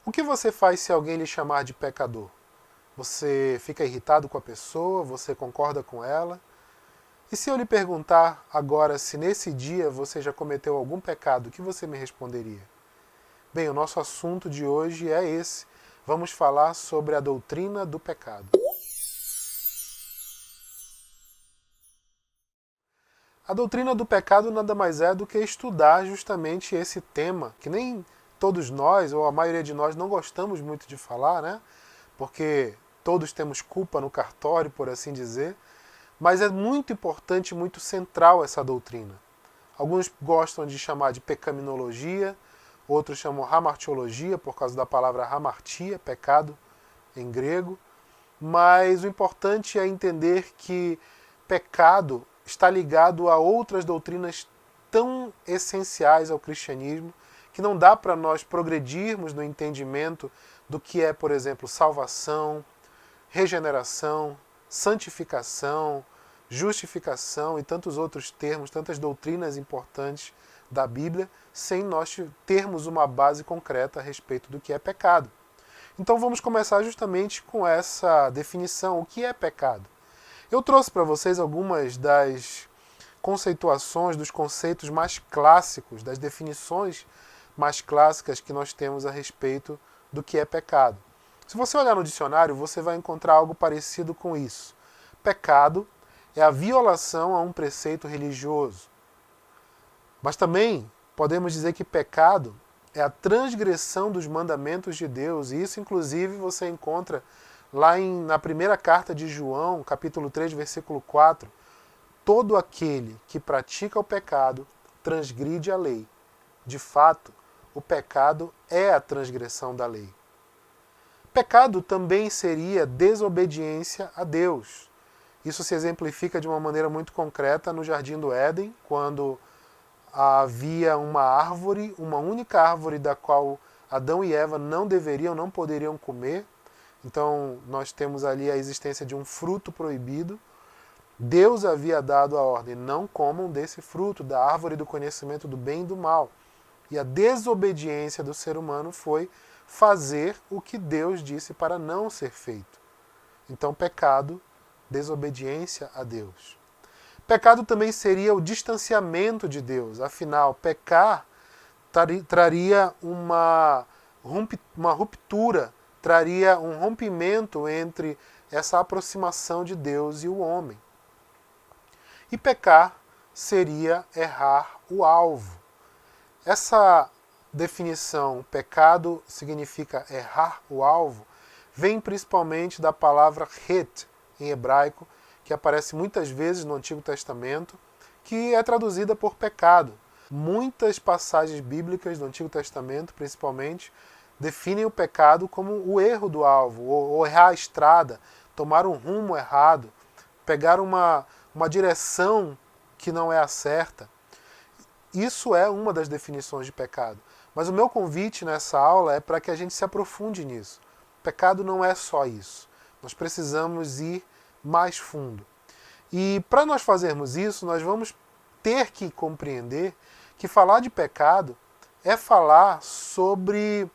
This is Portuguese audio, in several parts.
O que você faz se alguém lhe chamar de pecador? Você fica irritado com a pessoa? Você concorda com ela? E se eu lhe perguntar agora se nesse dia você já cometeu algum pecado, o que você me responderia? Bem, o nosso assunto de hoje é esse. Vamos falar sobre a doutrina do pecado. A doutrina do pecado nada mais é do que estudar justamente esse tema, que nem todos nós, ou a maioria de nós, não gostamos muito de falar, né? Porque todos temos culpa no cartório, por assim dizer, mas é muito importante, muito central essa doutrina. Alguns gostam de chamar de pecaminologia, outros chamam hamartiologia, por causa da palavra hamartia, pecado em grego, mas o importante é entender que pecado está ligado a outras doutrinas tão essenciais ao cristianismo que não dá para nós progredirmos no entendimento do que é, por exemplo, salvação, regeneração, santificação, justificação e tantos outros termos, tantas doutrinas importantes da Bíblia, sem nós termos uma base concreta a respeito do que é pecado. Então vamos começar justamente com essa definição, o que é pecado. Eu trouxe para vocês algumas das conceituações, dos conceitos mais clássicos, das definições mais clássicas que nós temos a respeito do que é pecado. Se você olhar no dicionário, você vai encontrar algo parecido com isso. Pecado é a violação a um preceito religioso. Mas também podemos dizer que pecado é a transgressão dos mandamentos de Deus, e isso inclusive você encontra lá na primeira carta de João, capítulo 3, versículo 4, todo aquele que pratica o pecado transgride a lei. De fato, o pecado é a transgressão da lei. Pecado também seria desobediência a Deus. Isso se exemplifica de uma maneira muito concreta no Jardim do Éden, quando havia uma árvore, uma única árvore da qual Adão e Eva não deveriam, não poderiam comer. Então nós temos ali a existência de um fruto proibido. Deus havia dado a ordem, não comam desse fruto, da árvore do conhecimento do bem e do mal. E a desobediência do ser humano foi fazer o que Deus disse para não ser feito. Então pecado, desobediência a Deus. Pecado também seria o distanciamento de Deus. Afinal, pecar traria uma ruptura, traria um rompimento entre essa aproximação de Deus e o homem. E pecar seria errar o alvo. Essa definição, pecado significa errar o alvo, vem principalmente da palavra het, em hebraico, que aparece muitas vezes no Antigo Testamento, que é traduzida por pecado. Muitas passagens bíblicas do Antigo Testamento, principalmente, definem o pecado como o erro do alvo, ou errar a estrada, tomar um rumo errado, pegar uma direção que não é a certa. Isso é uma das definições de pecado. Mas o meu convite nessa aula é para que a gente se aprofunde nisso. Pecado não é só isso. Nós precisamos ir mais fundo. E para nós fazermos isso, nós vamos ter que compreender que falar de pecado é falar sobre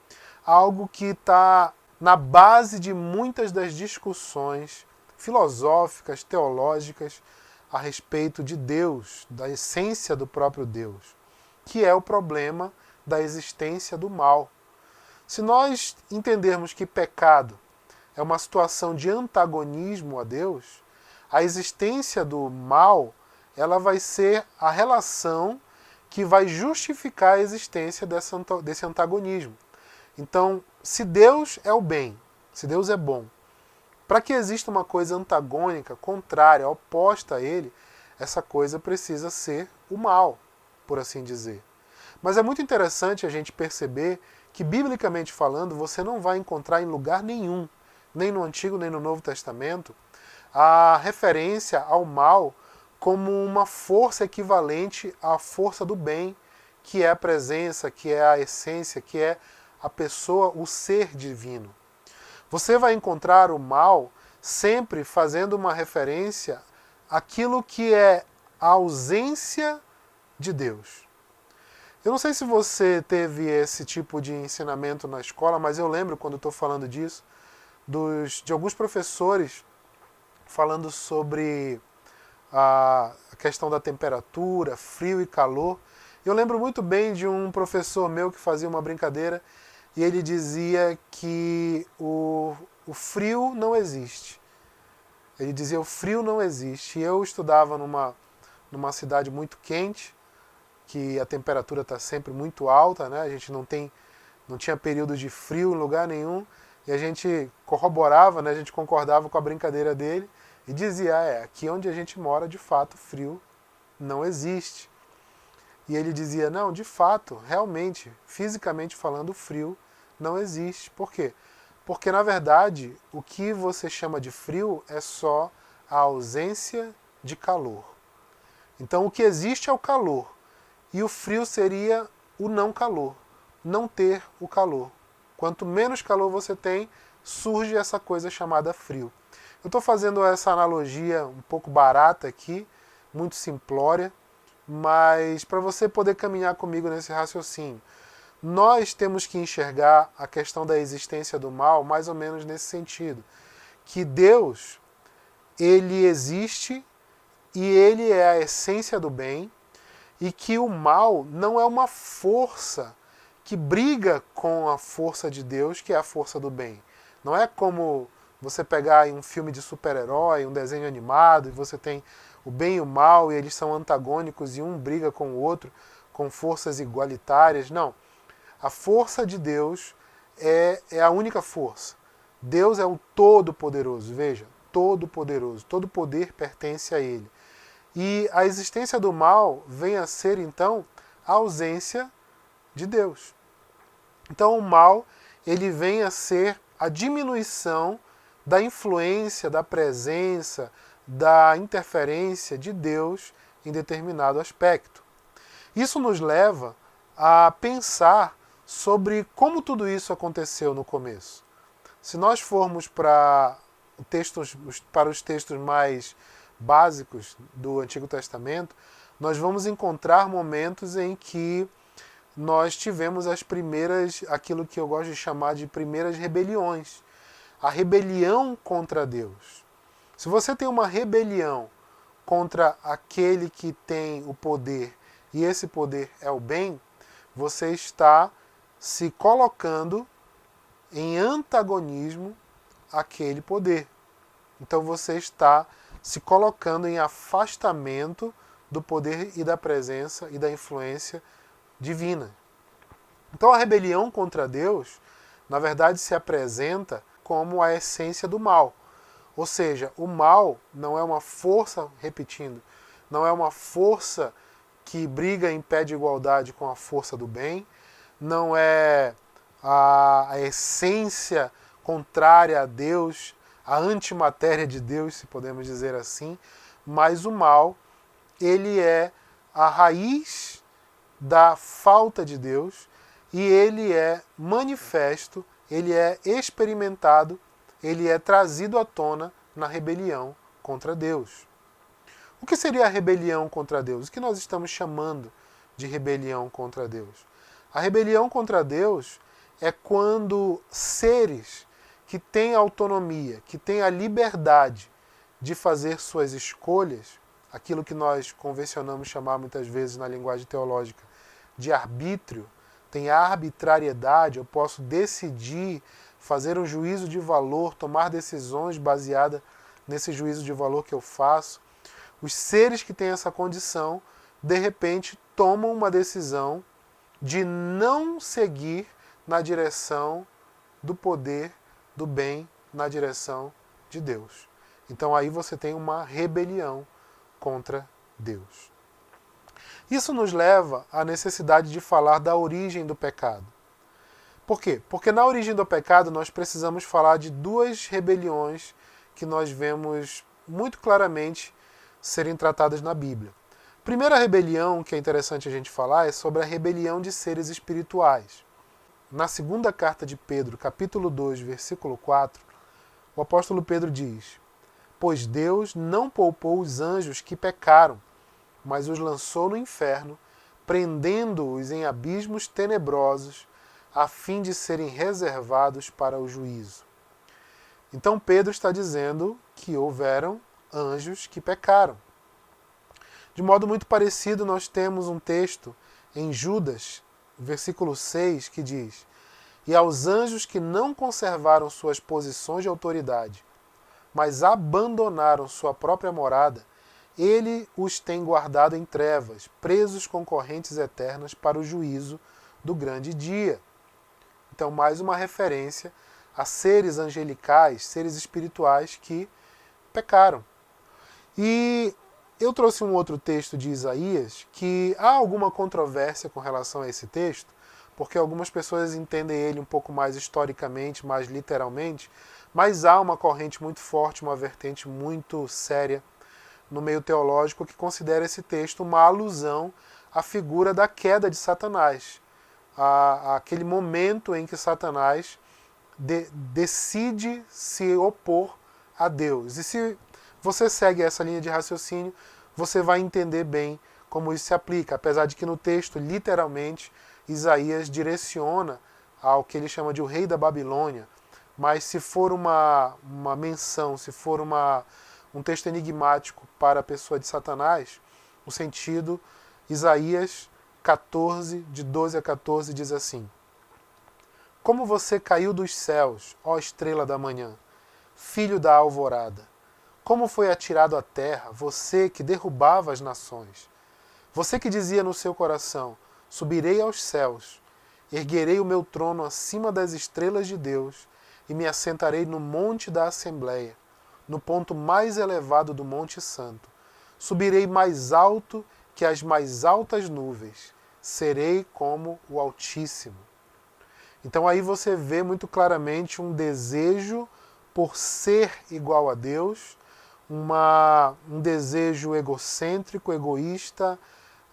algo que está na base de muitas das discussões filosóficas, teológicas, a respeito de Deus, da essência do próprio Deus, que é o problema da existência do mal. Se nós entendermos que pecado é uma situação de antagonismo a Deus, a existência do mal, ela vai ser a relação que vai justificar a existência desse antagonismo. Então, se Deus é o bem, se Deus é bom, para que exista uma coisa antagônica, contrária, oposta a ele, essa coisa precisa ser o mal, por assim dizer. Mas é muito interessante a gente perceber que, biblicamente falando, você não vai encontrar em lugar nenhum, nem no Antigo nem no Novo Testamento, a referência ao mal como uma força equivalente à força do bem, que é a presença, que é a essência, que é a pessoa, o ser divino. Você vai encontrar o mal sempre fazendo uma referência àquilo que é a ausência de Deus. Eu não sei se você teve esse tipo de ensinamento na escola, mas eu lembro, quando estou falando disso, de alguns professores falando sobre a questão da temperatura, frio e calor. Eu lembro muito bem de um professor meu que fazia uma brincadeira e ele dizia que o frio não existe. Ele dizia o frio não existe. E eu estudava numa cidade muito quente, que a temperatura está sempre muito alta, né? A gente não tinha períodos de frio em lugar nenhum. E a gente corroborava, né? A gente concordava com a brincadeira dele e dizia, aqui onde a gente mora, de fato, frio não existe. E ele dizia, não, de fato, realmente, fisicamente falando, o frio não existe. Por quê? Porque, na verdade, o que você chama de frio é só a ausência de calor. Então, o que existe é o calor. E o frio seria o não calor, não ter o calor. Quanto menos calor você tem, surge essa coisa chamada frio. Eu estou fazendo essa analogia um pouco barata aqui, muito simplória, mas para você poder caminhar comigo nesse raciocínio. Nós temos que enxergar a questão da existência do mal mais ou menos nesse sentido. Que Deus, ele existe e ele é a essência do bem, e que o mal não é uma força que briga com a força de Deus, que é a força do bem. Não é como você pegar um filme de super-herói, um desenho animado, e você tem o bem e o mal, e eles são antagônicos, e um briga com o outro, com forças igualitárias. Não. A força de Deus é a única força. Deus é o Todo-Poderoso, veja, Todo-Poderoso. Todo poder pertence a Ele. E a existência do mal vem a ser, então, a ausência de Deus. Então o mal, ele vem a ser a diminuição da influência, da presença, da interferência de Deus em determinado aspecto. Isso nos leva a pensar sobre como tudo isso aconteceu no começo. Se nós formos para os textos mais básicos do Antigo Testamento, nós vamos encontrar momentos em que nós tivemos as primeiras, aquilo que eu gosto de chamar de primeiras rebeliões. A rebelião contra Deus. Se você tem uma rebelião contra aquele que tem o poder, e esse poder é o bem, você está se colocando em antagonismo àquele poder. Então você está se colocando em afastamento do poder e da presença e da influência divina. Então a rebelião contra Deus, na verdade, se apresenta como a essência do mal. Ou seja, o mal não é uma força, repetindo, não é uma força que briga em pé de igualdade com a força do bem, não é a essência contrária a Deus, a antimatéria de Deus, se podemos dizer assim, mas o mal, ele é a raiz da falta de Deus e ele é manifesto, ele é experimentado, ele é trazido à tona na rebelião contra Deus. O que seria a rebelião contra Deus? O que nós estamos chamando de rebelião contra Deus? A rebelião contra Deus é quando seres que têm autonomia, que têm a liberdade de fazer suas escolhas, aquilo que nós convencionamos chamar muitas vezes na linguagem teológica de arbítrio, tem a arbitrariedade, eu posso decidir, fazer um juízo de valor, tomar decisões baseadas nesse juízo de valor que eu faço. Os seres que têm essa condição, de repente, tomam uma decisão de não seguir na direção do poder, do bem, na direção de Deus. Então aí você tem uma rebelião contra Deus. Isso nos leva à necessidade de falar da origem do pecado. Por quê? Porque na origem do pecado nós precisamos falar de duas rebeliões que nós vemos muito claramente serem tratadas na Bíblia. A primeira rebelião que é interessante a gente falar é sobre a rebelião de seres espirituais. Na segunda carta de Pedro, capítulo 2, versículo 4, o apóstolo Pedro diz: pois Deus não poupou os anjos que pecaram, mas os lançou no inferno prendendo-os em abismos tenebrosos, a fim de serem reservados para o juízo. Então Pedro está dizendo que houveram anjos que pecaram. De modo muito parecido, nós temos um texto em Judas, versículo 6, que diz: E aos anjos que não conservaram suas posições de autoridade, mas abandonaram sua própria morada, ele os tem guardado em trevas, presos com correntes eternas para o juízo do grande dia. Então, mais uma referência a seres angelicais, seres espirituais que pecaram. E eu trouxe um outro texto de Isaías que há alguma controvérsia com relação a esse texto, porque algumas pessoas entendem ele um pouco mais historicamente, mais literalmente, mas há uma corrente muito forte, uma vertente muito séria no meio teológico que considera esse texto uma alusão à figura da queda de Satanás, aquele momento em que Satanás decide se opor a Deus. E se você segue essa linha de raciocínio, você vai entender bem como isso se aplica, apesar de que no texto, literalmente, Isaías direciona ao que ele chama de o rei da Babilônia, mas se for uma menção, se for um texto enigmático para a pessoa de Satanás, o sentido, Isaías 14, de 12 a 14, diz assim: Como você caiu dos céus, ó estrela da manhã, filho da alvorada! Como foi atirado à terra, você que derrubava as nações! Você que dizia no seu coração: Subirei aos céus, erguerei o meu trono acima das estrelas de Deus e me assentarei no monte da Assembleia, no ponto mais elevado do Monte Santo. Subirei mais alto que as mais altas nuvens, serei como o Altíssimo. Então aí você vê muito claramente um desejo por ser igual a Deus, um desejo egocêntrico, egoísta,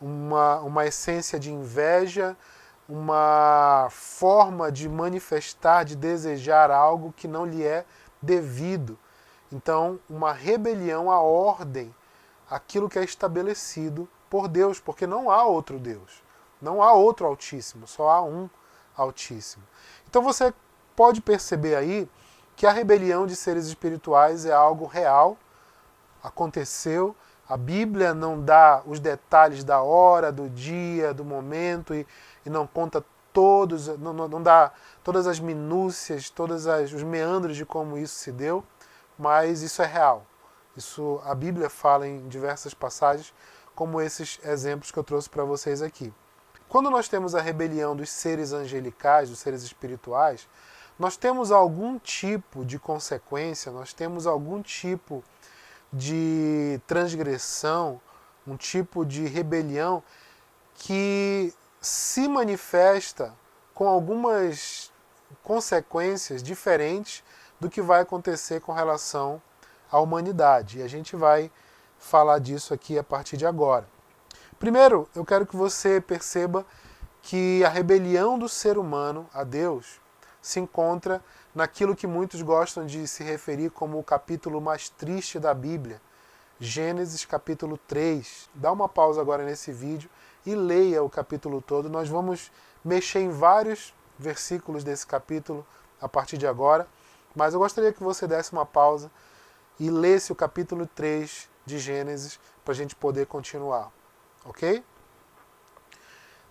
uma essência de inveja, uma forma de manifestar, de desejar algo que não lhe é devido. Então, uma rebelião à ordem, aquilo que é estabelecido por Deus, porque não há outro Deus, não há outro Altíssimo, só há um Altíssimo. Então você pode perceber aí que a rebelião de seres espirituais é algo real, aconteceu. A Bíblia não dá os detalhes da hora, do dia, do momento e não conta todos, não dá todas as minúcias, todos os meandros de como isso se deu, mas isso é real. Isso a Bíblia fala em diversas passagens, como esses exemplos que eu trouxe para vocês aqui. Quando nós temos a rebelião dos seres angelicais, dos seres espirituais, nós temos algum tipo de consequência, nós temos algum tipo de transgressão, um tipo de rebelião que se manifesta com algumas consequências diferentes do que vai acontecer com relação à humanidade. E a gente vai falar disso aqui a partir de agora. Primeiro, eu quero que você perceba que a rebelião do ser humano a Deus se encontra naquilo que muitos gostam de se referir como o capítulo mais triste da Bíblia, Gênesis capítulo 3. Dá uma pausa agora nesse vídeo e leia o capítulo todo. Nós vamos mexer em vários versículos desse capítulo a partir de agora, mas eu gostaria que você desse uma pausa e lesse o capítulo 3 de Gênesis para a gente poder continuar, ok?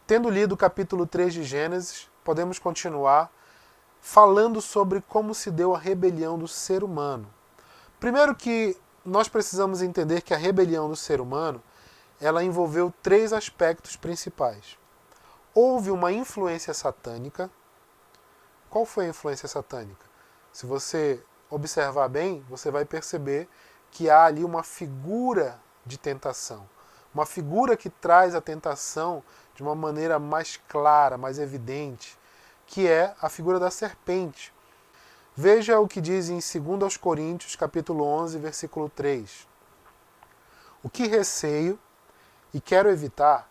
Tendo lido o capítulo 3 de Gênesis, podemos continuar falando sobre como se deu a rebelião do ser humano. Primeiro que nós precisamos entender que a rebelião do ser humano, ela envolveu 3 aspectos principais. Houve uma influência satânica. Qual foi a influência satânica? Se você observar bem, você vai perceber que há ali uma figura de tentação. Uma figura que traz a tentação de uma maneira mais clara, mais evidente, que é a figura da serpente. Veja o que diz em 2 Coríntios, capítulo 11, versículo 3. O que receio e quero evitar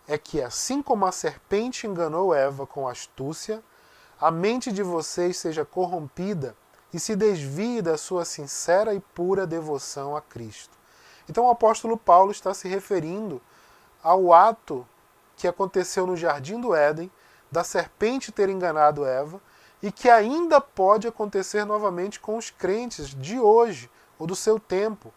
é que, assim como a serpente enganou Eva com astúcia, a mente de vocês seja corrompida e se desvie da sua sincera e pura devoção a Cristo. Então o apóstolo Paulo está se referindo ao ato que aconteceu no Jardim do Éden, da serpente ter enganado Eva, e que ainda pode acontecer novamente com os crentes de hoje, ou do seu tempo.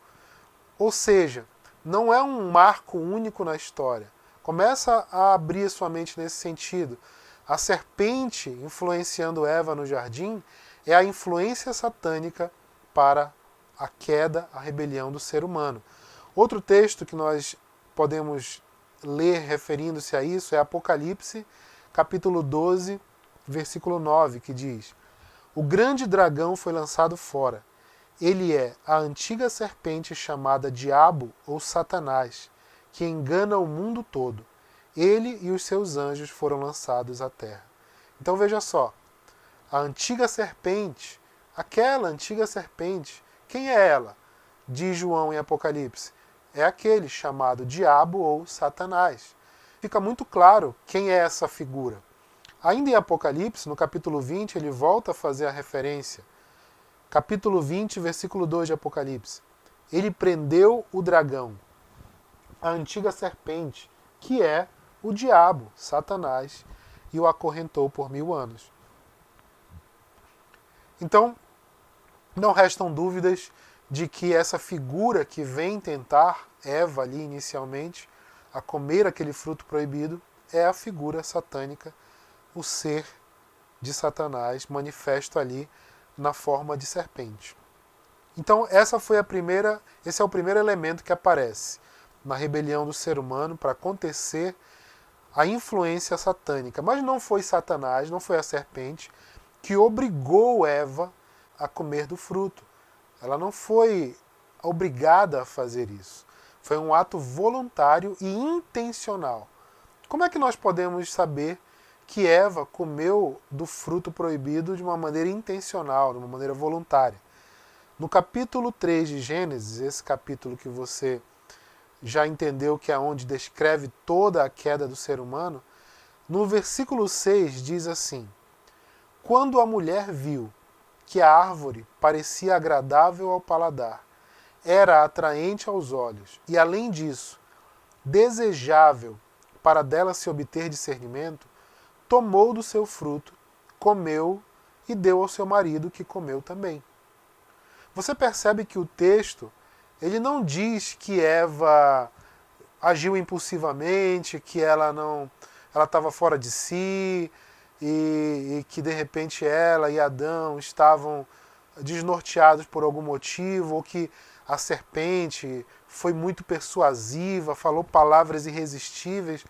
Ou seja, não é um marco único na história. Começa a abrir sua mente nesse sentido. A serpente influenciando Eva no jardim é a influência satânica para a queda, a rebelião do ser humano. Outro texto que nós podemos ler referindo-se a isso é Apocalipse, capítulo 12, versículo 9, que diz: O grande dragão foi lançado fora. Ele é a antiga serpente chamada Diabo ou Satanás, que engana o mundo todo. Ele e os seus anjos foram lançados à terra. Então veja só, a antiga serpente, aquela antiga serpente, quem é ela? Diz João em Apocalipse. É aquele chamado Diabo ou Satanás. Fica muito claro quem é essa figura. Ainda em Apocalipse, no capítulo 20, ele volta a fazer a referência. Capítulo 20, versículo 2 de Apocalipse. Ele prendeu o dragão, a antiga serpente, que é o diabo, Satanás, e o acorrentou por 1000 anos. Então, não restam dúvidas de que essa figura que vem tentar Eva ali inicialmente a comer aquele fruto proibido é a figura satânica, o ser de Satanás manifesto ali na forma de serpente. Então esse é o primeiro elemento que aparece na rebelião do ser humano para acontecer a influência satânica. Mas não foi Satanás, não foi a serpente que obrigou Eva a comer do fruto. Ela não foi obrigada a fazer isso. Foi um ato voluntário e intencional. Como é que nós podemos saber que Eva comeu do fruto proibido de uma maneira intencional, de uma maneira voluntária? No capítulo 3 de Gênesis, esse capítulo que você já entendeu que é onde descreve toda a queda do ser humano, no versículo 6 diz assim: Quando a mulher viu que a árvore parecia agradável ao paladar, era atraente aos olhos e, além disso, desejável para dela se obter discernimento, tomou do seu fruto, comeu e deu ao seu marido, que comeu também. Você percebe que o texto ele não diz que Eva agiu impulsivamente, que ela estava fora de si e que de repente ela e Adão estavam desnorteados por algum motivo, ou que a serpente foi muito persuasiva, falou palavras irresistíveis.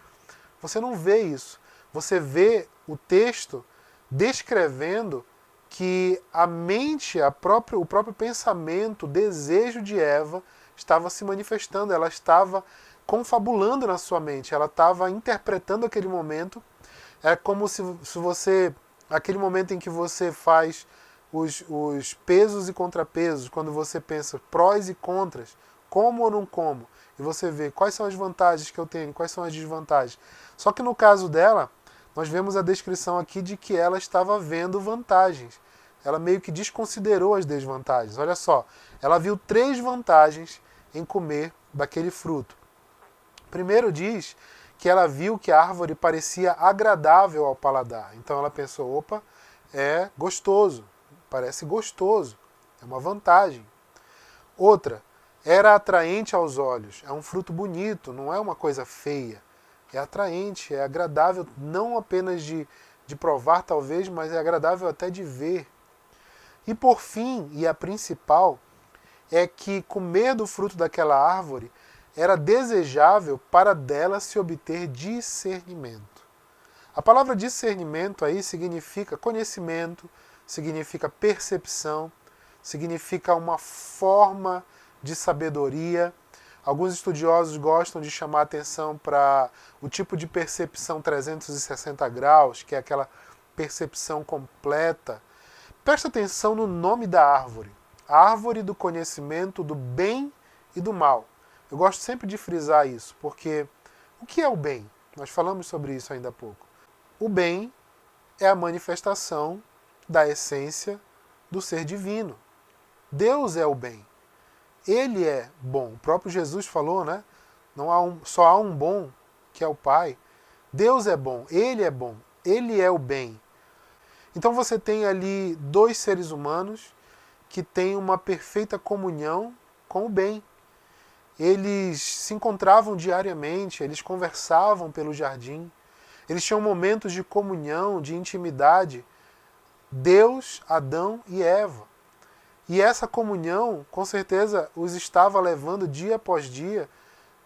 Você não vê isso. Você vê o texto descrevendo que a mente, o próprio pensamento, o desejo de Eva estava se manifestando, ela estava confabulando na sua mente, ela estava interpretando aquele momento. É como se você, aquele momento em que você faz os pesos e contrapesos, quando você pensa prós e contras, como ou não como, e você vê quais são as vantagens que eu tenho, quais são as desvantagens. Só que no caso dela, nós vemos a descrição aqui de que ela estava vendo vantagens. Ela meio que desconsiderou as desvantagens. Olha só, ela viu 3 vantagens em comer daquele fruto. Primeiro diz que ela viu que a árvore parecia agradável ao paladar. Então ela pensou, opa, é gostoso, parece gostoso, é uma vantagem. Outra, era atraente aos olhos, é um fruto bonito, não é uma coisa feia. É atraente, é agradável, não apenas de provar talvez, mas é agradável até de ver. E por fim, e a principal, é que comer do fruto daquela árvore era desejável para dela se obter discernimento. A palavra discernimento aí significa conhecimento, significa percepção, significa uma forma de sabedoria. Alguns estudiosos gostam de chamar a atenção para o tipo de percepção 360 graus, que é aquela percepção completa. Presta atenção no nome da árvore. A árvore do conhecimento do bem e do mal. Eu gosto sempre de frisar isso, porque o que é o bem? Nós falamos sobre isso ainda há pouco. O bem é a manifestação da essência do ser divino. Deus é o bem. Ele é bom. O próprio Jesus falou, né? Só há um bom, que é o Pai. Deus é bom, Ele é o bem. Então você tem ali dois seres humanos que têm uma perfeita comunhão com o bem. Eles se encontravam diariamente, eles conversavam pelo jardim, eles tinham momentos de comunhão, de intimidade. Deus, Adão e Eva. E essa comunhão, com certeza, os estava levando dia após dia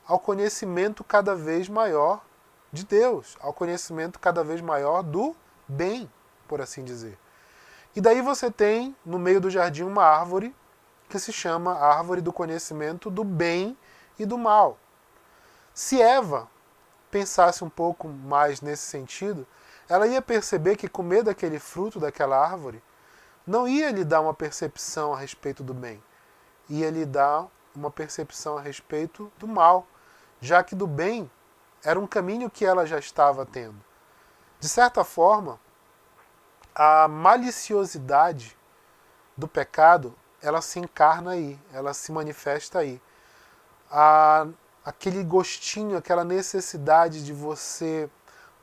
ao conhecimento cada vez maior de Deus, ao conhecimento cada vez maior do bem, por assim dizer. E daí você tem, no meio do jardim, uma árvore que se chama Árvore do Conhecimento do Bem e do Mal. Se Eva pensasse um pouco mais nesse sentido, ela ia perceber que comer daquele fruto, daquela árvore, não ia lhe dar uma percepção a respeito do bem, ia lhe dar uma percepção a respeito do mal, já que do bem era um caminho que ela já estava tendo. De certa forma, a maliciosidade do pecado, ela se encarna aí, ela se manifesta aí. Aquele gostinho, aquela necessidade de você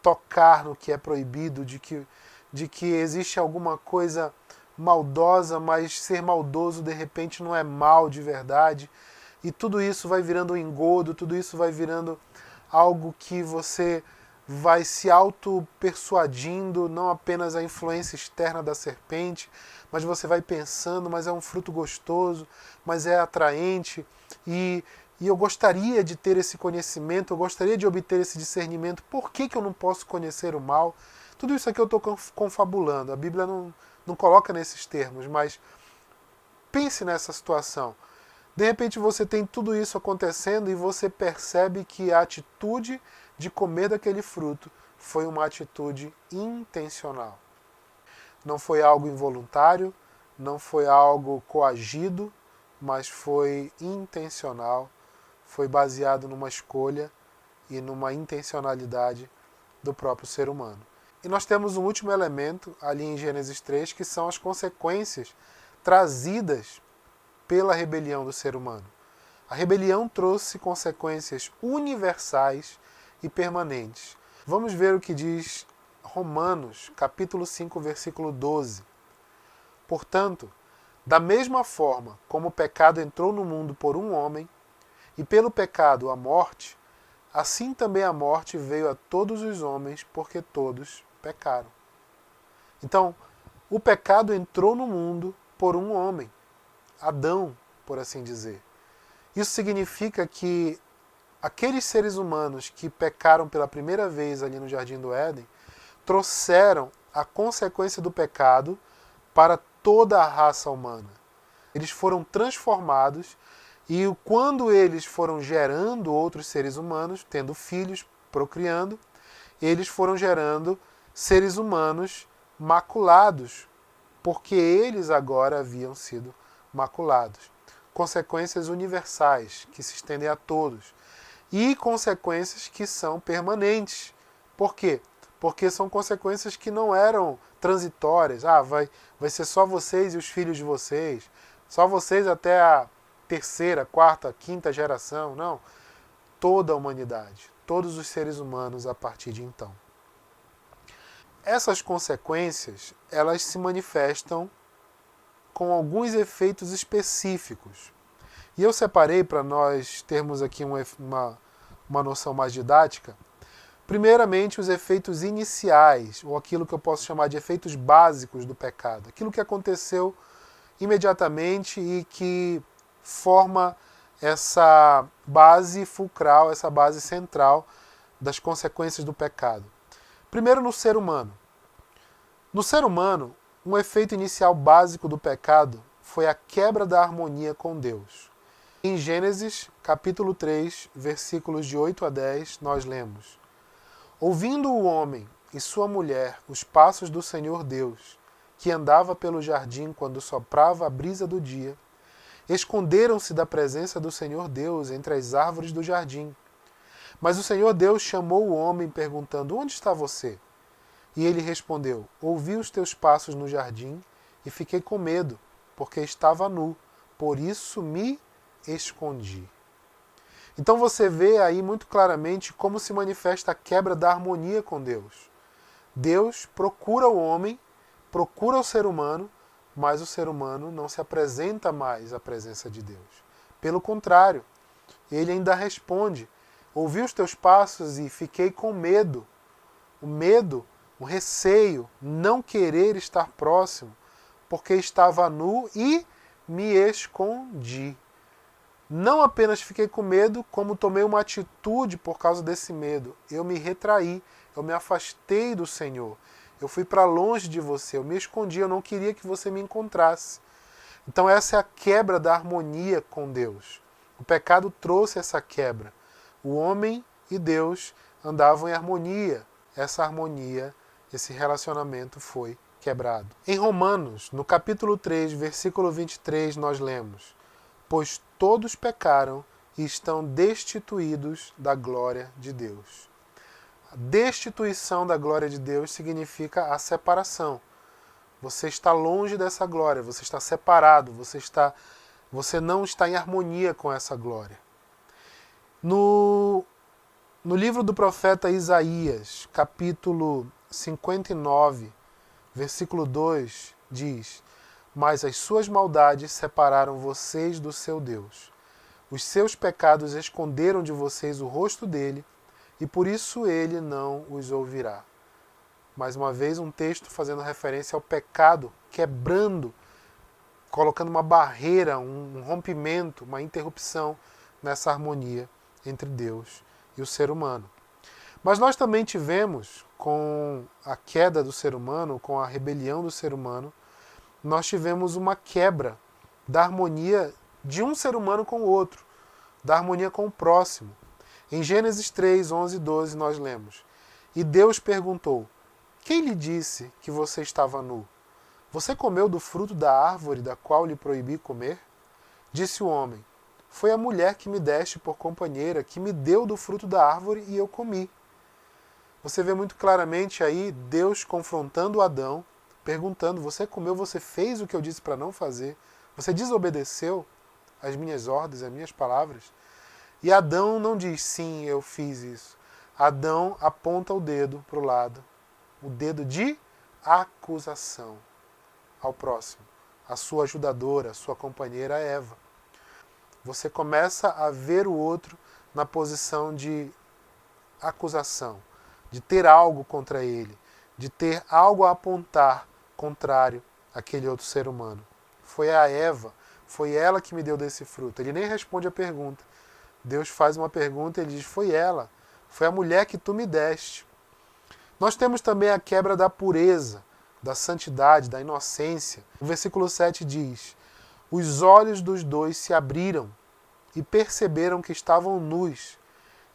tocar no que é proibido, de que existe alguma coisa maldosa, mas ser maldoso de repente não é mal de verdade. E tudo isso vai virando um engodo, tudo isso vai virando algo que você vai se auto-persuadindo, não apenas a influência externa da serpente, mas você vai pensando, mas é um fruto gostoso, mas é atraente, e eu gostaria de ter esse conhecimento, eu gostaria de obter esse discernimento, por que eu não posso conhecer o mal? Tudo isso aqui eu estou confabulando, a Bíblia não coloca nesses termos, mas pense nessa situação. De repente você tem tudo isso acontecendo e você percebe que a atitude de comer daquele fruto foi uma atitude intencional. Não foi algo involuntário, não foi algo coagido, mas foi intencional, foi baseado numa escolha e numa intencionalidade do próprio ser humano. E nós temos um último elemento ali em Gênesis 3, que são as consequências trazidas pela rebelião do ser humano. A rebelião trouxe consequências universais e permanentes. Vamos ver o que diz Romanos, capítulo 5, versículo 12. Portanto, da mesma forma como o pecado entrou no mundo por um homem, e pelo pecado a morte, assim também a morte veio a todos os homens, porque todos pecaram. Então, o pecado entrou no mundo por um homem, Adão, por assim dizer. Isso significa que aqueles seres humanos que pecaram pela primeira vez ali no Jardim do Éden trouxeram a consequência do pecado para toda a raça humana. Eles foram transformados e quando eles foram gerando outros seres humanos, tendo filhos, procriando, eles foram gerando seres humanos maculados, porque eles agora haviam sido maculados. Consequências universais, que se estendem a todos. E consequências que são permanentes. Por quê? Porque são consequências que não eram transitórias. Vai ser só vocês e os filhos de vocês. Só vocês até a terceira, quarta, quinta geração. Não. Toda a humanidade. Todos os seres humanos a partir de então. Essas consequências, elas se manifestam com alguns efeitos específicos. E eu separei, para nós termos aqui uma noção mais didática, primeiramente os efeitos iniciais, ou aquilo que eu posso chamar de efeitos básicos do pecado. Aquilo que aconteceu imediatamente e que forma essa base fulcral, essa base central das consequências do pecado. Primeiro, no ser humano. No ser humano, um efeito inicial básico do pecado foi a quebra da harmonia com Deus. Em Gênesis, capítulo 3, versículos de 8 a 10, nós lemos: Ouvindo o homem e sua mulher os passos do Senhor Deus, que andava pelo jardim quando soprava a brisa do dia, esconderam-se da presença do Senhor Deus entre as árvores do jardim. Mas o Senhor Deus chamou o homem, perguntando: Onde está você? E ele respondeu: Ouvi os teus passos no jardim e fiquei com medo, porque estava nu, por isso me escondi. Então você vê aí muito claramente como se manifesta a quebra da harmonia com Deus. Deus procura o homem, procura o ser humano, mas o ser humano não se apresenta mais à presença de Deus. Pelo contrário, ele ainda responde: ouvi os teus passos e fiquei com medo. O medo, o receio, não querer estar próximo, porque estava nu e me escondi. Não apenas fiquei com medo, como tomei uma atitude por causa desse medo. Eu me retraí, eu me afastei do Senhor. Eu fui para longe de você, eu me escondi, eu não queria que você me encontrasse. Então essa é a quebra da harmonia com Deus. O pecado trouxe essa quebra. O homem e Deus andavam em harmonia. Essa harmonia, esse relacionamento foi quebrado. Em Romanos, no capítulo 3, versículo 23, nós lemos: pois todos pecaram e estão destituídos da glória de Deus. A destituição da glória de Deus significa a separação. Você está longe dessa glória, você está separado, você não está em harmonia com essa glória. No livro do profeta Isaías, capítulo 59, versículo 2, diz: mas as suas maldades separaram vocês do seu Deus. Os seus pecados esconderam de vocês o rosto dele, e por isso ele não os ouvirá. Mais uma vez, um texto fazendo referência ao pecado, quebrando, colocando uma barreira, um rompimento, uma interrupção nessa harmonia entre Deus e o ser humano. Mas nós também tivemos, com a queda do ser humano, com a rebelião do ser humano, nós tivemos uma quebra da harmonia de um ser humano com o outro, da harmonia com o próximo. Em Gênesis 3, 11 e 12 nós lemos: e Deus perguntou: quem lhe disse que você estava nu? Você comeu do fruto da árvore da qual lhe proibi comer? Disse o homem: foi a mulher que me deste por companheira, que me deu do fruto da árvore e eu comi. Você vê muito claramente aí Deus confrontando Adão, perguntando: você comeu, você fez o que eu disse para não fazer? Você desobedeceu as minhas ordens, as minhas palavras? E Adão não diz: sim, eu fiz isso. Adão aponta o dedo para o lado, o dedo de acusação ao próximo, a sua ajudadora, a sua companheira Eva. Você começa a ver o outro na posição de acusação, de ter algo contra ele, de ter algo a apontar contrário àquele outro ser humano. Foi a Eva, foi ela que me deu desse fruto. Ele nem responde a pergunta. Deus faz uma pergunta e ele diz: foi ela, foi a mulher que tu me deste. Nós temos também a quebra da pureza, da santidade, da inocência. O versículo 7 diz: os olhos dos dois se abriram e perceberam que estavam nus.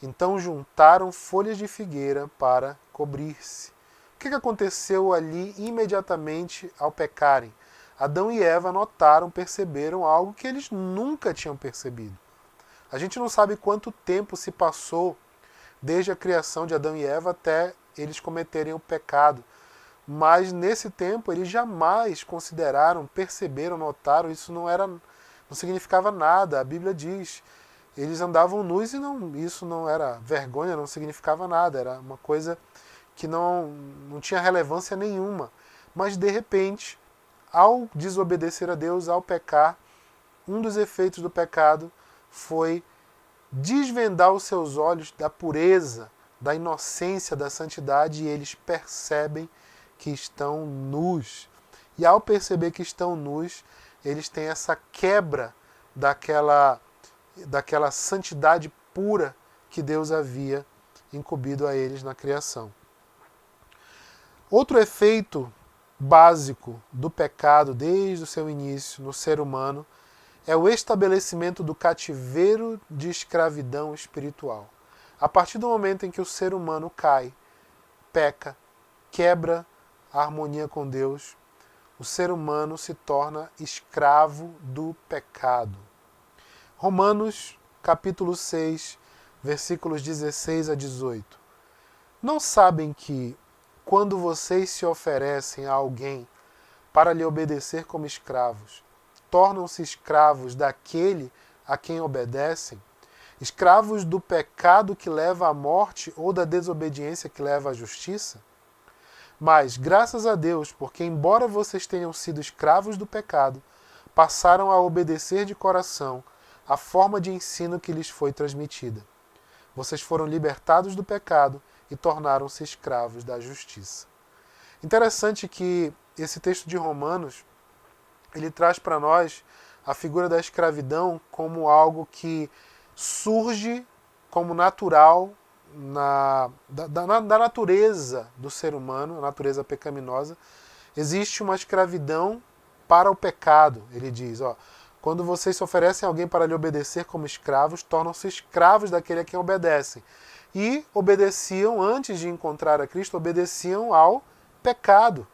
Então juntaram folhas de figueira para cobrir-se. O que aconteceu ali imediatamente ao pecarem? Adão e Eva notaram, perceberam algo que eles nunca tinham percebido. A gente não sabe quanto tempo se passou desde a criação de Adão e Eva até eles cometerem o pecado. Mas nesse tempo eles jamais consideraram, perceberam, notaram, isso não significava nada. A Bíblia diz: eles andavam nus e isso não era vergonha, não significava nada, era uma coisa que não tinha relevância nenhuma. Mas de repente, ao desobedecer a Deus, ao pecar, um dos efeitos do pecado foi desvendar os seus olhos da pureza, da inocência, da santidade, e eles percebem que estão nus. E ao perceber que estão nus, eles têm essa quebra daquela santidade pura que Deus havia incumbido a eles na criação. Outro efeito básico do pecado desde o seu início no ser humano é o estabelecimento do cativeiro de escravidão espiritual. A partir do momento em que o ser humano cai, peca, quebra a harmonia com Deus, o ser humano se torna escravo do pecado. Romanos, capítulo 6, versículos 16 a 18. Não sabem que, quando vocês se oferecem a alguém para lhe obedecer como escravos, tornam-se escravos daquele a quem obedecem? Escravos do pecado que leva à morte ou da desobediência que leva à justiça? Mas, graças a Deus, porque embora vocês tenham sido escravos do pecado, passaram a obedecer de coração a forma de ensino que lhes foi transmitida. Vocês foram libertados do pecado e tornaram-se escravos da justiça. Interessante que esse texto de Romanos, ele traz para nós a figura da escravidão como algo que surge como natural da natureza do ser humano, a natureza pecaminosa. Existe uma escravidão para o pecado, ele diz. Quando vocês se oferecem a alguém para lhe obedecer como escravos, tornam-se escravos daquele a quem obedecem. E obedeciam, antes de encontrar a Cristo, obedeciam ao pecado.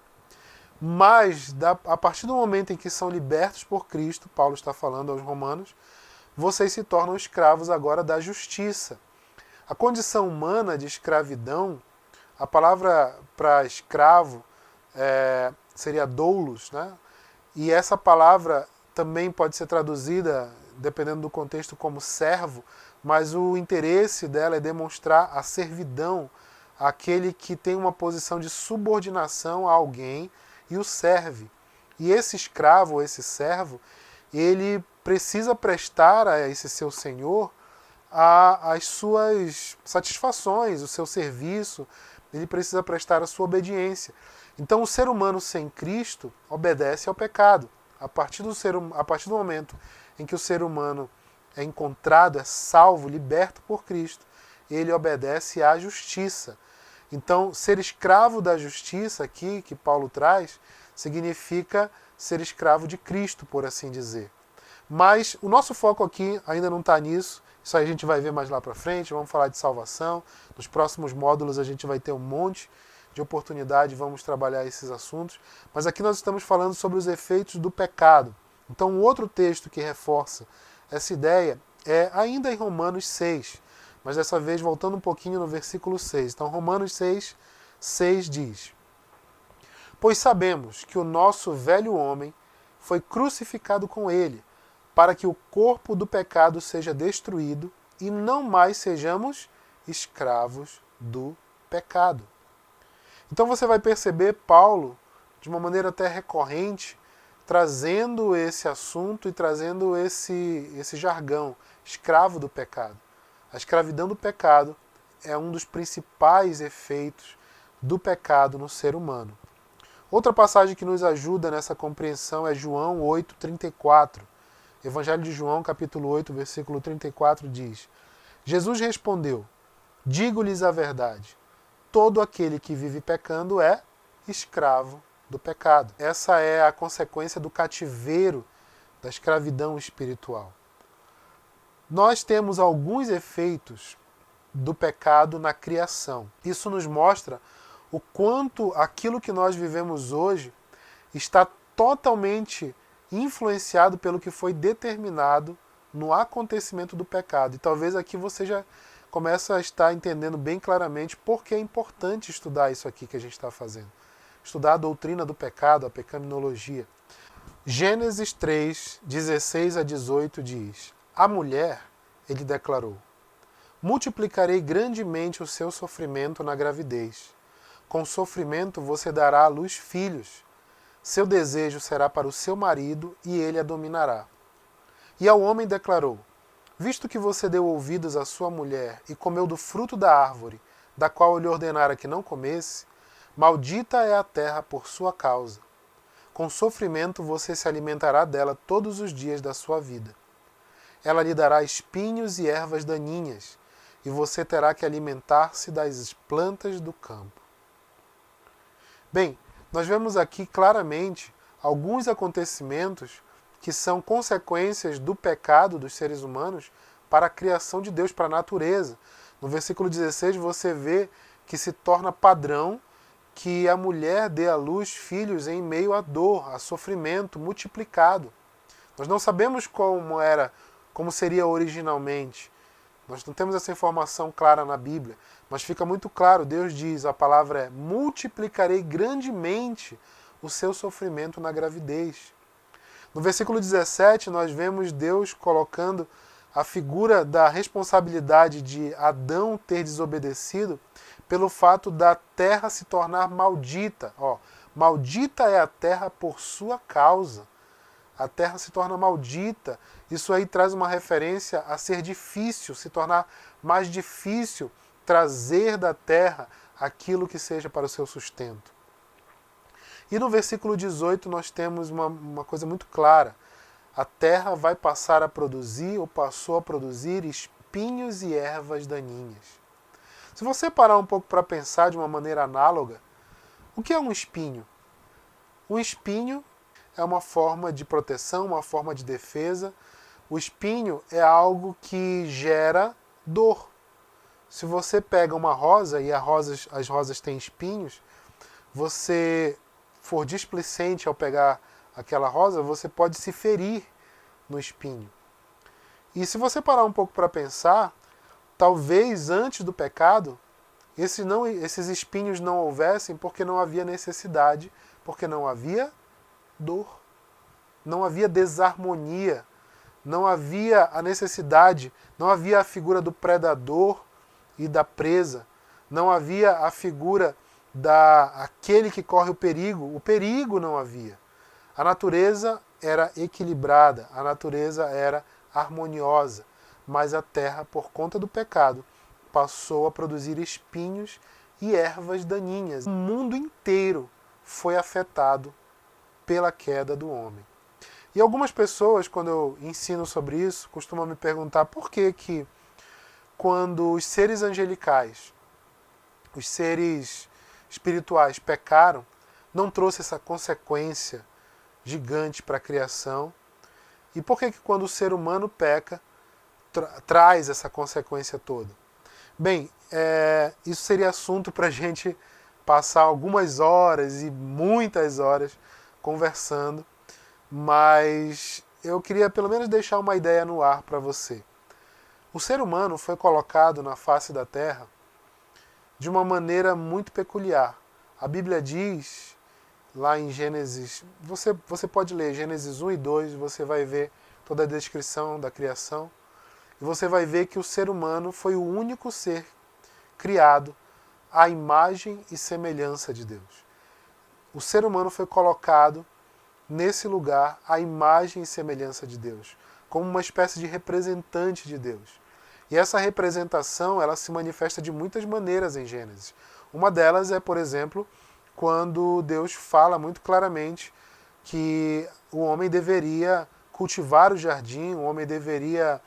Mas, a partir do momento em que são libertos por Cristo, Paulo está falando aos romanos, vocês se tornam escravos agora da justiça. A condição humana de escravidão, a palavra para escravo seria doulos, né? E essa palavra também pode ser traduzida, dependendo do contexto, como servo, mas o interesse dela é demonstrar a servidão àquele que tem uma posição de subordinação a alguém e o serve. E esse escravo, esse servo, ele precisa prestar a esse seu senhor as suas satisfações, o seu serviço, ele precisa prestar a sua obediência. Então o ser humano sem Cristo obedece ao pecado. A partir do momento em que o ser humano é encontrado, é salvo, liberto por Cristo, ele obedece à justiça. Então, ser escravo da justiça aqui, que Paulo traz, significa ser escravo de Cristo, por assim dizer. Mas o nosso foco aqui ainda não está nisso. Isso aí a gente vai ver mais lá para frente. Vamos falar de salvação. Nos próximos módulos a gente vai ter um monte de oportunidade, vamos trabalhar esses assuntos. Mas aqui nós estamos falando sobre os efeitos do pecado. Então, um outro texto que reforça essa ideia é ainda em Romanos 6, mas dessa vez voltando um pouquinho no versículo 6. Então, Romanos 6, 6 diz: Pois sabemos que o nosso velho homem foi crucificado com ele, para que o corpo do pecado seja destruído e não mais sejamos escravos do pecado. Então você vai perceber Paulo, de uma maneira até recorrente, trazendo esse assunto e trazendo esse jargão, escravo do pecado. A escravidão do pecado é um dos principais efeitos do pecado no ser humano. Outra passagem que nos ajuda nessa compreensão é João 8,34. Evangelho de João, capítulo 8, versículo 34 diz: Jesus respondeu: Digo-lhes a verdade, todo aquele que vive pecando é escravo do pecado. Essa é a consequência do cativeiro, da escravidão espiritual. Nós temos alguns efeitos do pecado na criação. Isso nos mostra o quanto aquilo que nós vivemos hoje está totalmente influenciado pelo que foi determinado no acontecimento do pecado. E talvez aqui você já comece a estar entendendo bem claramente por que é importante estudar isso aqui que a gente está fazendo. Estudar a doutrina do pecado, a pecaminologia. Gênesis 3, 16 a 18 diz: A mulher, ele declarou, multiplicarei grandemente o seu sofrimento na gravidez. Com sofrimento você dará à luz filhos. Seu desejo será para o seu marido e ele a dominará. E ao homem declarou: Visto que você deu ouvidos à sua mulher e comeu do fruto da árvore, da qual eu lhe ordenara que não comesse, maldita é a terra por sua causa. Com sofrimento você se alimentará dela todos os dias da sua vida. Ela lhe dará espinhos e ervas daninhas, e você terá que alimentar-se das plantas do campo. Bem, nós vemos aqui claramente alguns acontecimentos que são consequências do pecado dos seres humanos para a criação de Deus, para a natureza. No versículo 16 você vê que se torna padrão que a mulher dê à luz filhos em meio à dor, a sofrimento multiplicado. Nós não sabemos como seria originalmente. Nós não temos essa informação clara na Bíblia, mas fica muito claro, Deus diz, a palavra é: multiplicarei grandemente o seu sofrimento na gravidez. No versículo 17 nós vemos Deus colocando a figura da responsabilidade de Adão ter desobedecido pelo fato da terra se tornar maldita. Maldita é a terra por sua causa. A terra se torna maldita. Isso aí traz uma referência a ser difícil, se tornar mais difícil trazer da terra aquilo que seja para o seu sustento. E no versículo 18 nós temos uma coisa muito clara. A terra vai passar a produzir, ou passou a produzir, espinhos e ervas daninhas. Se você parar um pouco para pensar de uma maneira análoga, o que é um espinho? Um espinho é uma forma de proteção, uma forma de defesa. O espinho é algo que gera dor. Se você pega uma rosa e as rosas têm espinhos, você for displicente ao pegar aquela rosa, você pode se ferir no espinho. E se você parar um pouco para pensar, talvez antes do pecado, esses espinhos não houvessem porque não havia necessidade, porque não havia dor, não havia desarmonia, não havia a necessidade, não havia a figura do predador e da presa, não havia a figura daquele que corre o perigo não havia. A natureza era equilibrada, a natureza era harmoniosa, mas a terra, por conta do pecado, passou a produzir espinhos e ervas daninhas. O mundo inteiro foi afetado pela queda do homem. E algumas pessoas, quando eu ensino sobre isso, costumam me perguntar por que quando os seres angelicais, os seres espirituais pecaram, não trouxe essa consequência gigante para a criação. E por que quando o ser humano peca, traz essa consequência toda? Bem, isso seria assunto para a gente passar algumas horas e muitas horas conversando, mas eu queria pelo menos deixar uma ideia no ar para você. O ser humano foi colocado na face da Terra de uma maneira muito peculiar. A Bíblia diz, lá em Gênesis, você pode ler Gênesis 1 e 2, você vai ver toda a descrição da criação, e você vai ver que o ser humano foi o único ser criado à imagem e semelhança de Deus. O ser humano foi colocado nesse lugar à imagem e semelhança de Deus, como uma espécie de representante de Deus. E essa representação, ela se manifesta de muitas maneiras em Gênesis. Uma delas é, por exemplo, quando Deus fala muito claramente que o homem deveria cultivar o jardim, o homem deveria...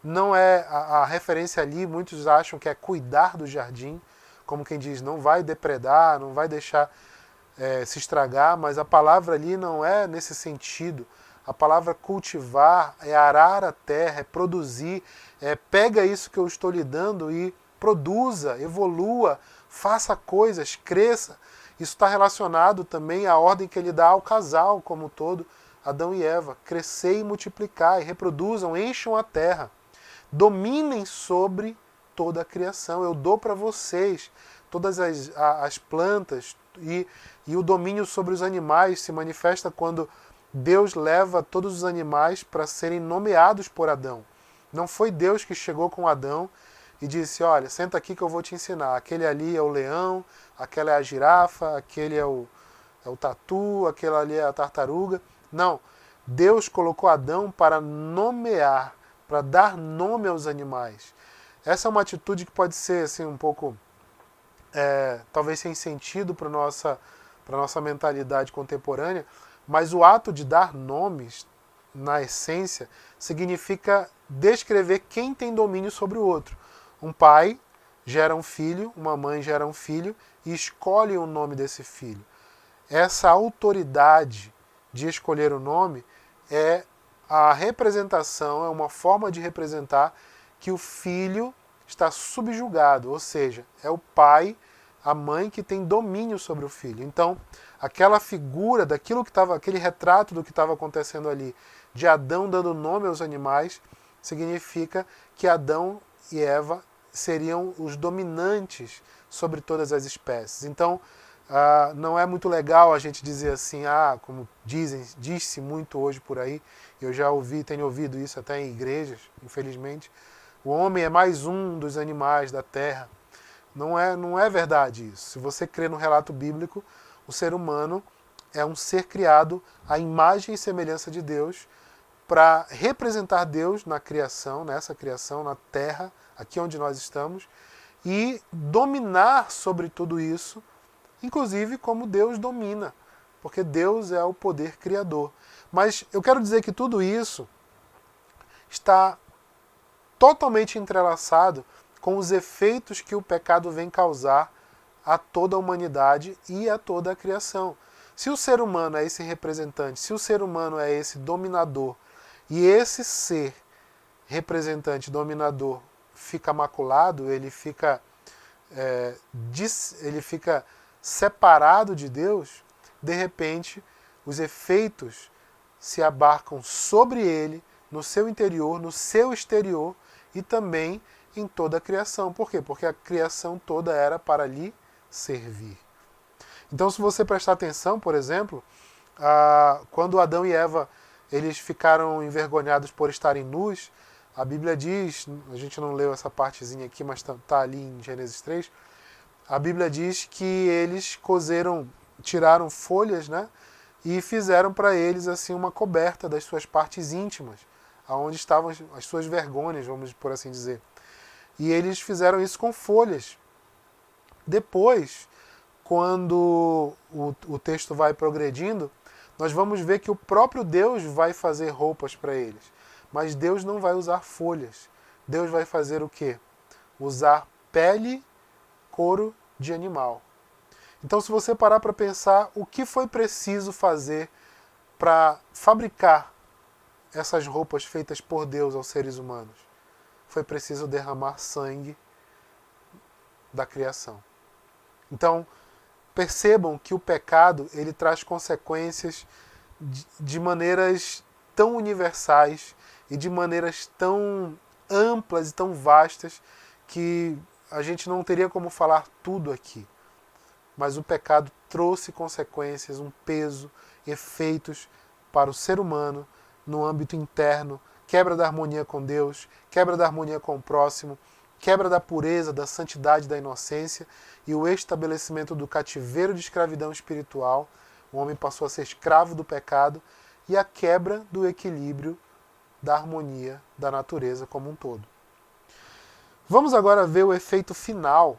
Não é a referência ali, muitos acham que é cuidar do jardim, como quem diz, não vai depredar, não vai deixar se estragar, mas a palavra ali não é nesse sentido. A palavra cultivar é arar a terra, é produzir, pega isso que eu estou lhe dando e produza, evolua, faça coisas, cresça. Isso está relacionado também à ordem que ele dá ao casal como um todo, Adão e Eva. Crescer e multiplicar, e reproduzam, encham a terra. Dominem sobre toda a criação. Eu dou para vocês todas as plantas e o domínio sobre os animais se manifesta quando Deus leva todos os animais para serem nomeados por Adão. Não foi Deus que chegou com Adão e disse, olha, senta aqui que eu vou te ensinar. Aquele ali é o leão, aquela é a girafa, aquele é o tatu, aquela ali é a tartaruga. Não, Deus colocou Adão para nomear, para dar nome aos animais. Essa é uma atitude que pode ser assim, um pouco, talvez sem sentido para a nossa mentalidade contemporânea, mas o ato de dar nomes, na essência, significa descrever quem tem domínio sobre o outro. Um pai gera um filho, uma mãe gera um filho e escolhe o nome desse filho. Essa autoridade de escolher o nome é a representação, é uma forma de representar que o filho está subjugado, ou seja, é o pai, a mãe que tem domínio sobre o filho. Então, aquela figura daquilo que estava, aquele retrato do que estava acontecendo ali, de Adão dando nome aos animais, significa que Adão e Eva seriam os dominantes sobre todas as espécies. Então, Não é muito legal a gente dizer assim, como diz-se muito hoje por aí, eu já tenho ouvido isso até em igrejas, infelizmente, o homem é mais um dos animais da terra. Não é verdade isso. Se você crê no relato bíblico, o ser humano é um ser criado à imagem e semelhança de Deus para representar Deus na criação, nessa criação, na terra, aqui onde nós estamos, e dominar sobre tudo isso, inclusive como Deus domina, porque Deus é o poder criador. Mas eu quero dizer que tudo isso está totalmente entrelaçado com os efeitos que o pecado vem causar a toda a humanidade e a toda a criação. Se o ser humano é esse representante, se o ser humano é esse dominador, e esse ser representante, dominador, fica maculado, ele fica separado de Deus, de repente os efeitos se abarcam sobre ele, no seu interior, no seu exterior e também em toda a criação. Por quê? Porque a criação toda era para lhe servir. Então, se você prestar atenção, por exemplo, quando Adão e Eva eles ficaram envergonhados por estarem nus, a Bíblia diz, a gente não leu essa partezinha aqui, mas está ali em Gênesis 3, a Bíblia diz que eles tiraram folhas, né, e fizeram para eles assim uma coberta das suas partes íntimas, aonde estavam as suas vergonhas, vamos por assim dizer. E eles fizeram isso com folhas. Depois, quando o texto vai progredindo, nós vamos ver que o próprio Deus vai fazer roupas para eles. Mas Deus não vai usar folhas. Deus vai fazer o quê? Usar pele, couro de animal. Então, se você parar para pensar, o que foi preciso fazer para fabricar essas roupas feitas por Deus aos seres humanos? Foi preciso derramar sangue da criação. Então, percebam que o pecado ele traz consequências de maneiras tão universais e de maneiras tão amplas e tão vastas que a gente não teria como falar tudo aqui. Mas o pecado trouxe consequências, um peso, efeitos para o ser humano no âmbito interno, quebra da harmonia com Deus, quebra da harmonia com o próximo, quebra da pureza, da santidade, da inocência e o estabelecimento do cativeiro de escravidão espiritual. O homem passou a ser escravo do pecado e a quebra do equilíbrio da harmonia da natureza como um todo. Vamos agora ver o efeito final,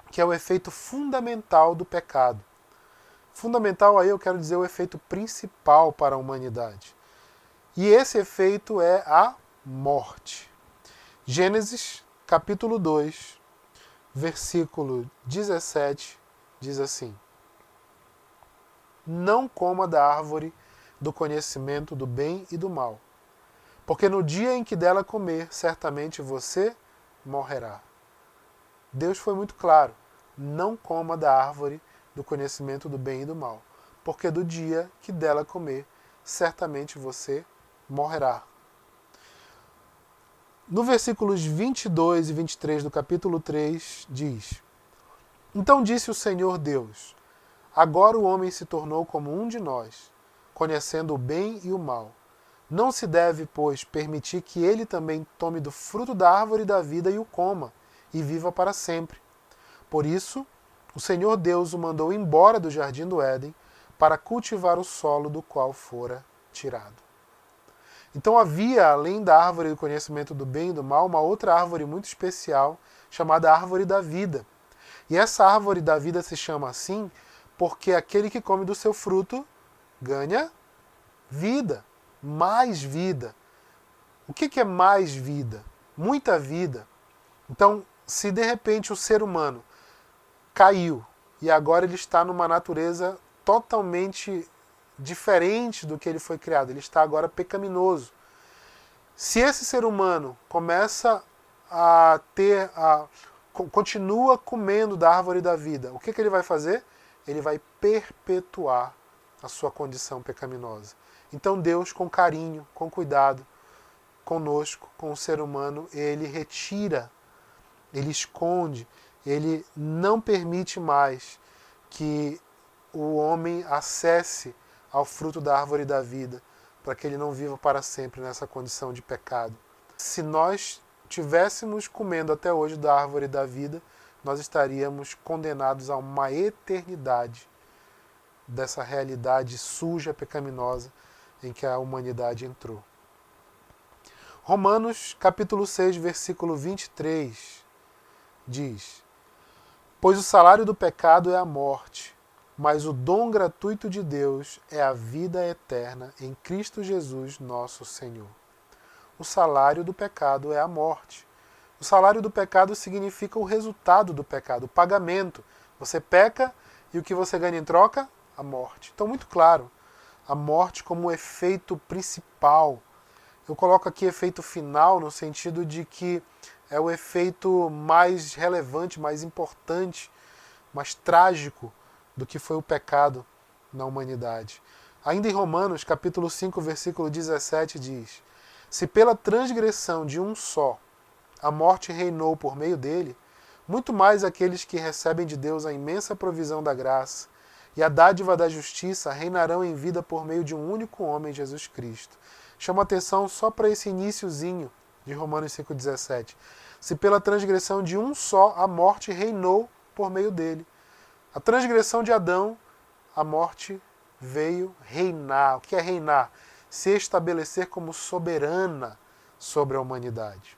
que é o efeito fundamental do pecado. Fundamental aí eu quero dizer o efeito principal para a humanidade. E esse efeito é a morte. Gênesis capítulo 2, versículo 17, diz assim: Não coma da árvore do conhecimento do bem e do mal, porque no dia em que dela comer, certamente você morrerá. Deus foi muito claro: não coma da árvore do conhecimento do bem e do mal, porque do dia que dela comer, certamente você morrerá. No versículos 22 e 23 do capítulo 3, diz: Então disse o Senhor Deus: Agora o homem se tornou como um de nós, conhecendo o bem e o mal. Não se deve, pois, permitir que ele também tome do fruto da árvore da vida e o coma, e viva para sempre. Por isso, o Senhor Deus o mandou embora do jardim do Éden para cultivar o solo do qual fora tirado. Então havia, além da árvore do conhecimento do bem e do mal, uma outra árvore muito especial, chamada árvore da vida. E essa árvore da vida se chama assim porque aquele que come do seu fruto ganha vida, mais vida. O que é mais vida? Muita vida. Então, se de repente o ser humano caiu e agora ele está numa natureza totalmente diferente do que ele foi criado, ele está agora pecaminoso. Se esse ser humano começa continua comendo da árvore da vida, o que ele vai fazer? Ele vai perpetuar a sua condição pecaminosa. Então Deus, com carinho, com cuidado, conosco, com o ser humano, ele retira, ele esconde, ele não permite mais que o homem acesse ao fruto da árvore da vida, para que ele não viva para sempre nessa condição de pecado. Se nós tivéssemos comendo até hoje da árvore da vida, nós estaríamos condenados a uma eternidade dessa realidade suja, pecaminosa em que a humanidade entrou. Romanos capítulo 6, versículo 23 diz: Pois o salário do pecado é a morte, mas o dom gratuito de Deus é a vida eterna em Cristo Jesus, nosso Senhor. O salário do pecado é a morte. O salário do pecado significa o resultado do pecado, o pagamento. Você peca e o que você ganha em troca? A morte. Então, muito claro, a morte como o efeito principal. Eu coloco aqui efeito final no sentido de que é o efeito mais relevante, mais importante, mais trágico do que foi o pecado na humanidade. Ainda em Romanos, capítulo 5, versículo 17 diz: Se pela transgressão de um só a morte reinou por meio dele, muito mais aqueles que recebem de Deus a imensa provisão da graça e a dádiva da justiça reinarão em vida por meio de um único homem, Jesus Cristo. Chama atenção só para esse iniciozinho de Romanos 5,17. Se pela transgressão de um só a morte reinou por meio dele. A transgressão de Adão, a morte veio reinar. O que é reinar? Se estabelecer como soberana sobre a humanidade.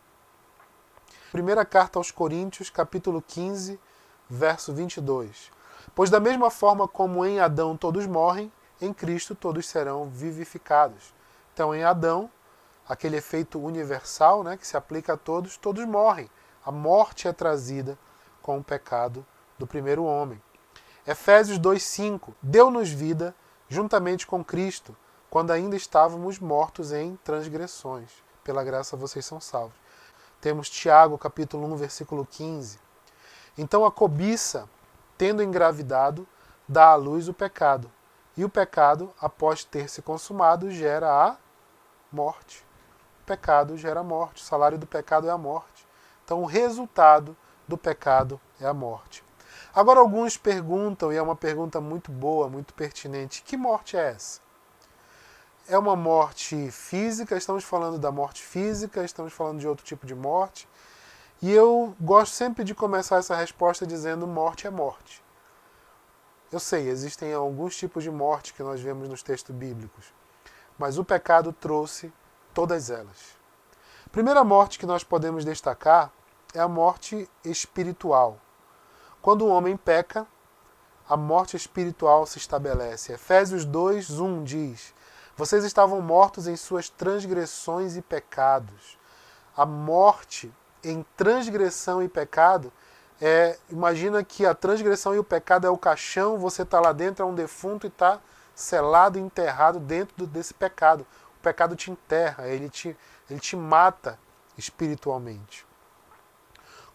Primeira carta aos Coríntios, capítulo 15, verso 22. Pois da mesma forma como em Adão todos morrem, em Cristo todos serão vivificados. Então, em Adão, aquele efeito universal, né, que se aplica a todos, todos morrem. A morte é trazida com o pecado do primeiro homem. Efésios 2,5. Deu-nos vida juntamente com Cristo, quando ainda estávamos mortos em transgressões. Pela graça vocês são salvos. Temos Tiago, capítulo 1, versículo 15. Então a cobiça, tendo engravidado, dá à luz o pecado. E o pecado, após ter se consumado, gera a morte. O pecado gera a morte. O salário do pecado é a morte. Então o resultado do pecado é a morte. Agora alguns perguntam, e é uma pergunta muito boa, muito pertinente: que morte é essa? É uma morte física? Estamos falando da morte física? Estamos falando de outro tipo de morte? E eu gosto sempre de começar essa resposta dizendo: morte é morte. Eu sei, existem alguns tipos de morte que nós vemos nos textos bíblicos, mas o pecado trouxe todas elas. A primeira morte que nós podemos destacar é a morte espiritual. Quando o homem peca, a morte espiritual se estabelece. Efésios 2:1 diz: Vocês estavam mortos em suas transgressões e pecados. A morte em transgressão e pecado imagina que a transgressão e o pecado é o caixão, você está lá dentro, é um defunto e está selado e enterrado dentro desse pecado. O pecado te enterra, ele te mata espiritualmente.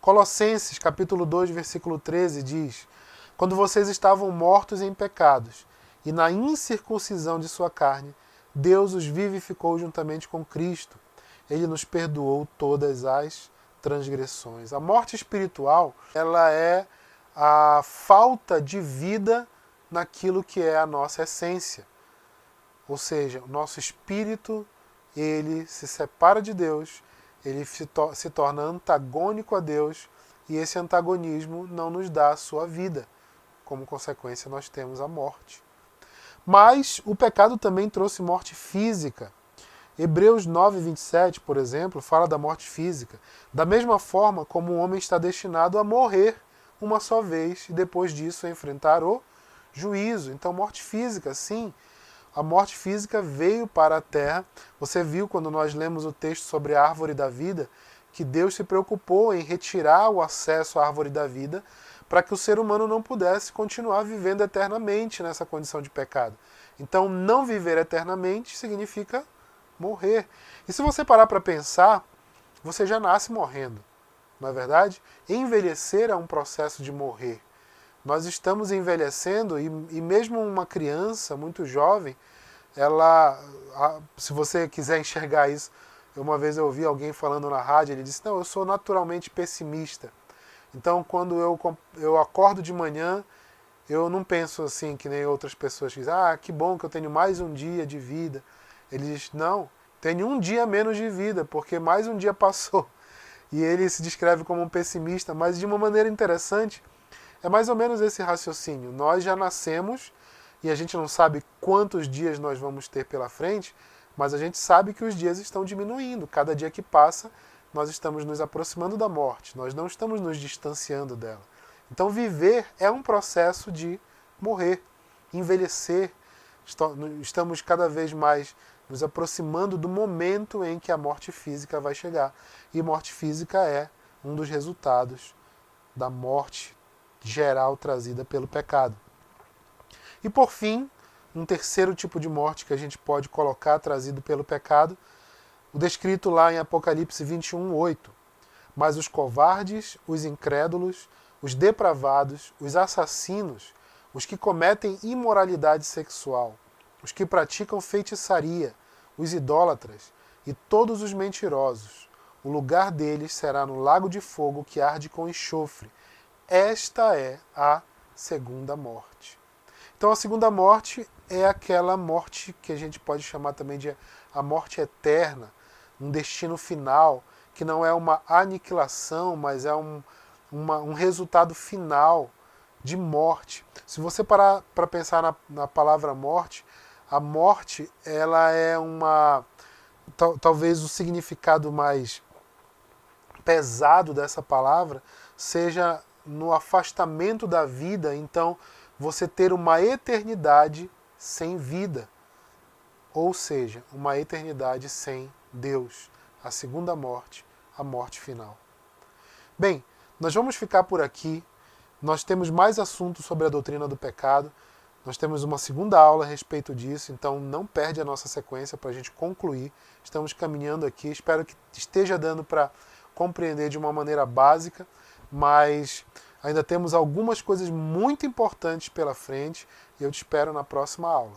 Colossenses, capítulo 2, versículo 13, diz: Quando vocês estavam mortos em pecados e na incircuncisão de sua carne, Deus os vivificou juntamente com Cristo. Ele nos perdoou todas as transgressões. A morte espiritual, ela é a falta de vida naquilo que é a nossa essência. Ou seja, o nosso espírito, ele se separa de Deus, ele se torna antagônico a Deus, e esse antagonismo não nos dá a sua vida. Como consequência, nós temos a morte. Mas o pecado também trouxe morte física. Hebreus 9:27, por exemplo, fala da morte física. Da mesma forma como o homem está destinado a morrer uma só vez e depois disso enfrentar o juízo. Então, morte física, sim. A morte física veio para a terra. Você viu quando nós lemos o texto sobre a árvore da vida, que Deus se preocupou em retirar o acesso à árvore da vida para que o ser humano não pudesse continuar vivendo eternamente nessa condição de pecado. Então, não viver eternamente significa morrer. E se você parar para pensar, você já nasce morrendo, não é verdade? Envelhecer é um processo de morrer. Nós estamos envelhecendo e mesmo uma criança muito jovem, se você quiser enxergar isso, uma vez eu ouvi alguém falando na rádio, ele disse: não, eu sou naturalmente pessimista. Então, quando eu acordo de manhã, eu não penso assim que nem outras pessoas que dizem, ah, que bom que eu tenho mais um dia de vida. Ele diz, não, tenho um dia menos de vida, porque mais um dia passou. E ele se descreve como um pessimista, mas de uma maneira interessante, é mais ou menos esse raciocínio. Nós já nascemos e a gente não sabe quantos dias nós vamos ter pela frente, mas a gente sabe que os dias estão diminuindo. Cada dia que passa, nós estamos nos aproximando da morte, nós não estamos nos distanciando dela. Então, viver é um processo de morrer, envelhecer. Estamos cada vez mais nos aproximando do momento em que a morte física vai chegar. E morte física é um dos resultados da morte geral trazida pelo pecado. E por fim, um terceiro tipo de morte que a gente pode colocar trazido pelo pecado, o descrito lá em Apocalipse 21:8. Mas os covardes, os incrédulos, os depravados, os assassinos, os que cometem imoralidade sexual, os que praticam feitiçaria, os idólatras e todos os mentirosos, o lugar deles será no lago de fogo que arde com enxofre. Esta é a segunda morte. Então a segunda morte é aquela morte que a gente pode chamar também de a morte eterna, um destino final, que não é uma aniquilação, mas é um resultado final de morte. Se você parar para pensar na palavra morte, a morte ela é talvez o significado mais pesado dessa palavra seja no afastamento da vida, então você ter uma eternidade sem vida, ou seja, uma eternidade sem Deus, a segunda morte, a morte final. Bem, nós vamos ficar por aqui. Nós temos mais assuntos sobre a doutrina do pecado. Nós temos uma segunda aula a respeito disso, então não perde a nossa sequência para a gente concluir. Estamos caminhando aqui, espero que esteja dando para compreender de uma maneira básica, mas ainda temos algumas coisas muito importantes pela frente e eu te espero na próxima aula.